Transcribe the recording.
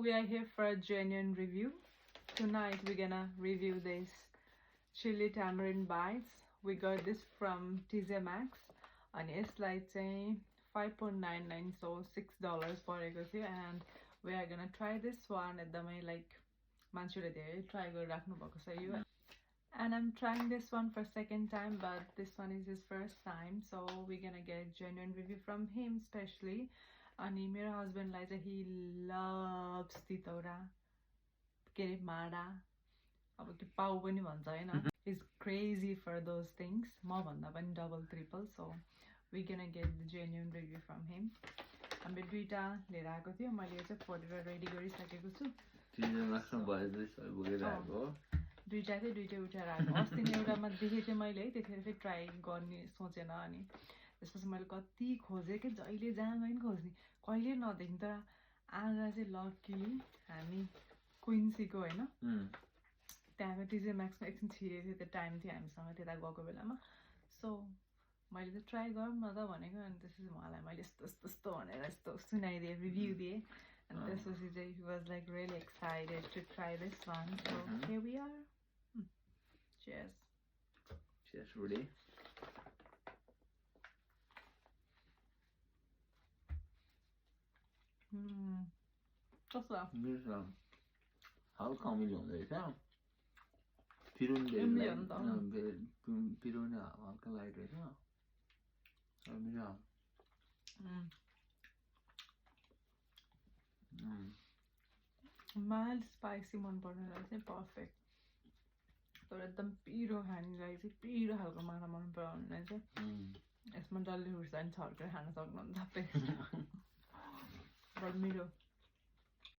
we are here for a genuine review. Tonight we're gonna review this chili tamarind bites. We got this from TJ Maxx and यसलाई चाहिँ 5.99 so $6 परेको थियो and we are gonna try this one एकदमै like मान्छेले धेरै try गरिराख्नु भएको छ यो. And I'm trying this one for second time, but this one is his first time, so we're gonna get a genuine review from him especially. अनि मेरो husbandलाई चाहिँ he loves तितौरा के अरे माडा अब के पाउ पनि भन्छ हैन. He's crazy for those things. म भन्दा पनि double triple, so we're gonna get the genuine review from him. हामी दुईटा लिएर आएको थियो. मैले चाहिँ फोटेर रेडी गरिसकेको छु. दुईटा चाहिँ दुईटै उठाएर आएको. अस्ति नै एउटामा देखेको थिएँ मैले है, त्यतिखेर फेरि ट्राई गर्ने सोचेन अनि त्यसपछि मैले कति खोजेँ कि जहिले जहाँ गएँ नि खोज्ने कहिले नदेख्ने. तर आज चाहिँ लकिली हामी क्विन्सीको होइन त्यहाँको टिजे म्याक्समा एकछिन छिरेको थियो. त्यो टाइम थियो हामीसँग त्यता गएको बेलामा. सो मैले चाहिँ ट्राई गरौँ न त भनेको अनि त्यसपछि उहाँलाई मैले यस्तो यस्तो यस्तो भनेर यस्तो सुनाइदिएँ, रिभ्यू दिएँ. अनि त्यसपछि चाहिँ he was like really excited to try this one. So here we are. Cheers. Cheers, Rudy. कस्तो हल्का अमिलो हुँदैछ. पिरोनी पिरोनी हल्का लाइट रहेछ. अमिलो. माइल्ड स्पाइसी मन पर्नेलाई चाहिँ पर्फेक्ट. तर एकदम पिरो खानेलाई चाहिँ पिरो खालको माछा मन पराउनेलाई चाहिँ यसमा डल्ले खुर्सानी छर्केर खान सक्नुहुन्छ. बट मिठो.